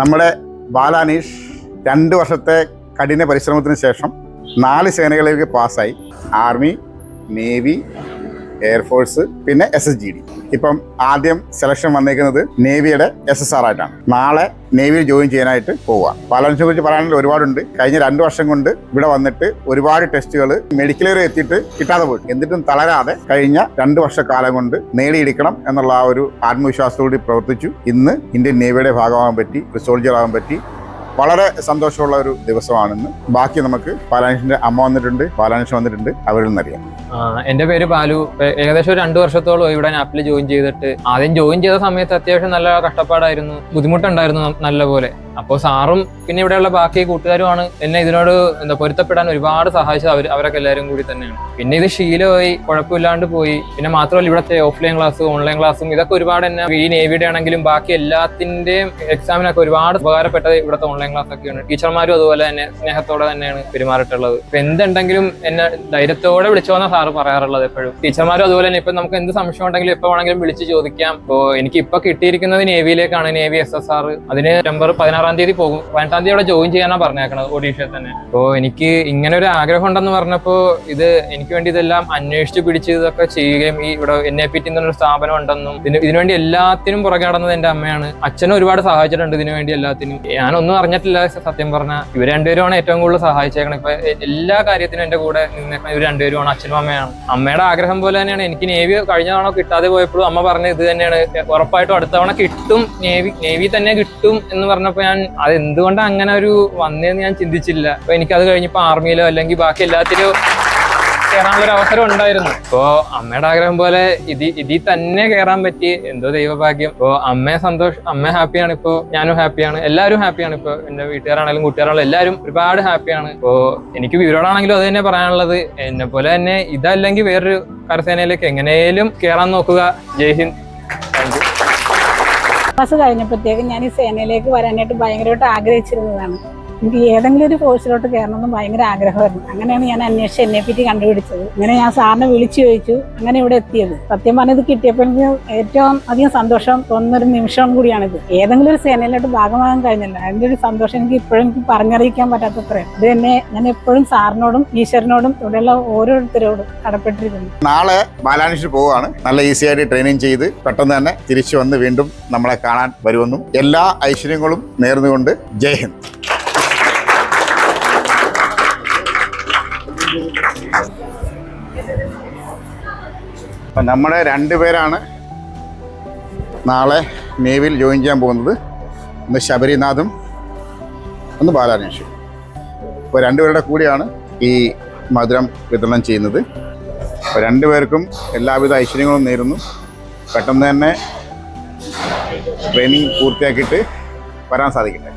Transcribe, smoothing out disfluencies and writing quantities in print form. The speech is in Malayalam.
നമ്മുടെ ബാലാനീഷ് 2 വർഷത്തെ കഠിന പരിശ്രമത്തിന് ശേഷം 4 സേനകളിലേക്ക് പാസ്സായി. ആർമി, നേവി, എയർഫോഴ്സ്, പിന്നെ SSGD. ഇപ്പം ആദ്യം സെലക്ഷൻ വന്നേക്കുന്നത് നേവിയുടെ SSR ആയിട്ടാണ്. നാളെ നേവിയിൽ ജോയിൻ ചെയ്യാനായിട്ട് പോവുക. ബാലാനീഷിനെ കുറിച്ച് പറയാനുള്ള ഒരുപാടുണ്ട്. കഴിഞ്ഞ 2 വർഷം കൊണ്ട് ഇവിടെ വന്നിട്ട് ഒരുപാട് ടെസ്റ്റുകൾ മെഡിക്കൽ വരെ എത്തിയിട്ട് കിട്ടാതെ പോയി. എന്നിട്ടും തളരാതെ കഴിഞ്ഞ 2 വർഷക്കാലം കൊണ്ട് നേടിയെടുക്കണം എന്നുള്ള ആ ഒരു ആത്മവിശ്വാസത്തോടെ പ്രവർത്തിച്ചു. ഇന്ന് ഇന്ത്യൻ നേവിയുടെ ഭാഗമാകാൻ പറ്റി, ഒരു സോൾജിയർ ആകാൻ പറ്റി. വളരെ സന്തോഷമുള്ള ഒരു ദിവസമാണെന്ന്. ബാക്കി നമുക്ക് ബാലാനീഷിന്റെ അമ്മ വന്നിട്ടുണ്ട്, ബാലാനീഷ് വന്നിട്ടുണ്ട്, അവരിൽ നിന്നറിയാം. എന്റെ പേര് ബാലു. ഏകദേശം 2 വർഷത്തോളം ഇവിടെ നാപ്പിൽ ജോയിൻ ചെയ്തിട്ട്, ആദ്യം ജോയിൻ ചെയ്ത സമയത്ത് അത്യാവശ്യം നല്ല കഷ്ടപ്പാടായിരുന്നു, ബുദ്ധിമുട്ടുണ്ടായിരുന്നു നല്ലപോലെ. അപ്പോൾ സാറും പിന്നെ ഇവിടെയുള്ള ബാക്കി കൂട്ടുകാരുമാണ് എന്നെ ഇതിനോട് പൊരുത്തപ്പെടാൻ ഒരുപാട് സഹായിച്ചത്. അവരൊക്കെ എല്ലാവരും കൂടി തന്നെയാണ്. പിന്നെ ഇത് ശീലമായി, കുഴപ്പമില്ലാണ്ട് പോയി. പിന്നെ മാത്രമല്ല ഇവിടുത്തെ ഓഫ്ലൈൻ ക്ലാസ്സും ഓൺലൈൻ ക്ലാസ്സും ഇതൊക്കെ ഒരുപാട് തന്നെ ഈ നേവിയുടെ ആണെങ്കിലും ബാക്കി എല്ലാത്തിന്റെയും എക്സാമിനൊക്കെ ഒരുപാട് ഉപകാരപ്പെട്ടത് ഇവിടുത്തെ ഓൺലൈൻ ക്ലാസ് ഒക്കെയാണ്. ടീച്ചർമാരും അതുപോലെ തന്നെ സ്നേഹത്തോടെ തന്നെയാണ് പെരുമാറിയിട്ടുള്ളത്. ഇപ്പൊ എന്തുണ്ടെങ്കിലും എന്നെ ധൈര്യത്തോടെ വിളിച്ചോന്നാ സാറ് പറയാറുള്ളത് എപ്പോഴും. ടീച്ചർമാരും അതുപോലെ തന്നെ ഇപ്പൊ നമുക്ക് എന്ത് സംശയം ഉണ്ടെങ്കിലും എപ്പോ വേണമെങ്കിലും വിളിച്ച് ചോദിക്കാം. ഇപ്പോ എനിക്ക് ഇപ്പൊ കിട്ടിയിരിക്കുന്നത് നേവിയിലേക്കാണ്, നേവി SSR. അതിന് നവംബർ 16-ാം തീയതി പോകും. 18-ാം തീയതി അവിടെ ജോയിൻ ചെയ്യാനാണ് പറഞ്ഞേക്കണത്, ഒഡീഷയിൽ തന്നെ. അപ്പോൾ എനിക്ക് ഇങ്ങനെ ഒരു ആഗ്രഹം ഉണ്ടെന്ന് പറഞ്ഞപ്പോൾ ഇത് എനിക്ക് വേണ്ടി ഇതെല്ലാം അന്വേഷിച്ച് പിടിച്ച് ഇതൊക്കെ ചെയ്യുകയും ഈ ഇവിടെ NAPT എന്നൊരു സ്ഥാപനം ഉണ്ടെന്നും ഇതിനുവേണ്ടി എല്ലാത്തിനും പുറകെ നടന്നത് എന്റെ അമ്മയാണ്. അച്ഛനും ഒരുപാട് സഹായിച്ചിട്ടുണ്ട് ഇതിനു വേണ്ടി എല്ലാത്തിനും. ഞാനൊന്നും അറിഞ്ഞിട്ടില്ല സത്യം പറഞ്ഞാൽ. ഇവർ രണ്ടുപേരുമാണ് ഏറ്റവും കൂടുതൽ സഹായിച്ചേക്കണം. ഇപ്പൊ എല്ലാ കാര്യത്തിനും എന്റെ കൂടെ നിന്നേക്കണം ഇവർ രണ്ടുപേരുമാണ്, അച്ഛനും അമ്മയാണ്. അമ്മയുടെ ആഗ്രഹം പോലെ തന്നെയാണ് എനിക്ക് നേവി കഴിഞ്ഞ തവണ കിട്ടാതെ പോയപ്പോഴും അമ്മ പറഞ്ഞ ഇത് തന്നെയാണ്, ഉറപ്പായിട്ടും അടുത്ത തവണ കിട്ടും, നേവി തന്നെ കിട്ടും എന്ന് പറഞ്ഞപ്പോൾ ഞാൻ അതെന്തുകൊണ്ടാണ് അങ്ങനെ ഒരു വന്നതെന്ന് ഞാൻ ചിന്തിച്ചില്ല. അപ്പൊ എനിക്കത് കഴിഞ്ഞപ്പോ ആർമിയിലോ അല്ലെങ്കിൽ ബാക്കി എല്ലാത്തിലും കയറാനുള്ള ഒരു അവസരം ഉണ്ടായിരുന്നു. ഇപ്പോ അമ്മയുടെ ആഗ്രഹം പോലെ ഇതിൽ തന്നെ കയറാൻ പറ്റി, എന്തോ ദൈവഭാഗ്യം. ഇപ്പോ അമ്മ ഹാപ്പിയാണ്, ഇപ്പോ ഞാനും ഹാപ്പിയാണ്, എല്ലാവരും ഹാപ്പിയാണ്. ഇപ്പൊ എന്റെ വീട്ടുകാരാണെങ്കിലും കൂട്ടുകാരാണെങ്കിലും എല്ലാവരും ഒരുപാട് ഹാപ്പിയാണ്. ഇപ്പോ എനിക്ക് ഇവരോടാണെങ്കിലും അത് തന്നെ പറയാനുള്ളത്, എന്നെ പോലെ തന്നെ ഇതല്ലെങ്കിൽ വേറൊരു കരസേനയിലേക്ക് എങ്ങനെയും കയറാൻ നോക്കുക. ജയ് ഹിന്ദ്. Thank you. ക്ലാസ് കഴിഞ്ഞപ്പോഴത്തേക്കും ഞാൻ ഈ സേനയിലേക്ക് വരാനായിട്ട് ഭയങ്കരമായിട്ട് ആഗ്രഹിച്ചിരുന്നതാണ്. എനിക്ക് ഏതെങ്കിലും ഒരു കോഴ്സിലോട്ട് കയറണമെന്ന് ഭയങ്കര ആഗ്രഹമായിരുന്നു. അങ്ങനെയാണ് ഞാൻ അന്വേഷിച്ച് NAPT കണ്ടുപിടിച്ചത്. അങ്ങനെ ഞാൻ സാറിനെ വിളിച്ചു ചോദിച്ചു, അങ്ങനെ ഇവിടെ എത്തിയത്. സത്യം പറഞ്ഞത് കിട്ടിയപ്പോൾ എനിക്ക് ഏറ്റവും അധികം സന്തോഷം തോന്നുന്നൊരു നിമിഷം കൂടിയാണിത്. ഏതെങ്കിലും ഒരു സേനയിലോട്ട് ഭാഗമാകാൻ കഴിഞ്ഞില്ല, അതിൻ്റെ ഒരു സന്തോഷം എനിക്ക് പറഞ്ഞറിയിക്കാൻ പറ്റാത്തത്രയും. അത് തന്നെ ഞാൻ എപ്പോഴും സാറിനോടും ഈശ്വരനോടും ഇവിടെയുള്ള ഓരോരുത്തരോടും കടപ്പെട്ടിരിക്കുന്നു. നാളെ ബാലാനീഷ് പോവുകയാണ്. നല്ല ഈസി ആയിട്ട് ട്രെയിനിങ് ചെയ്ത് പെട്ടെന്ന് തന്നെ തിരിച്ചു വന്ന് വീണ്ടും നമ്മളെ കാണാൻ വരുമെന്നും എല്ലാ ഐശ്വര്യങ്ങളും നേർന്നുകൊണ്ട് ജയ് ഹിന്ദ്. അപ്പം നമ്മുടെ 2 പേരാണ് നാളെ നേവിയിൽ ജോയിൻ ചെയ്യാൻ പോകുന്നത്. ഒന്ന് ശബരിനാഥും ഒന്ന് ബാലാനീഷും. അപ്പോൾ 2 പേരുടെ കൂടിയാണ് ഈ മധുരം വിതരണം ചെയ്യുന്നത്. അപ്പോൾ 2 പേർക്കും എല്ലാവിധ ഐശ്വര്യങ്ങളും നേരുന്നു. പെട്ടെന്ന് തന്നെ ട്രെയിനിങ് പൂർത്തിയാക്കിയിട്ട് വരാൻ സാധിക്കട്ടെ.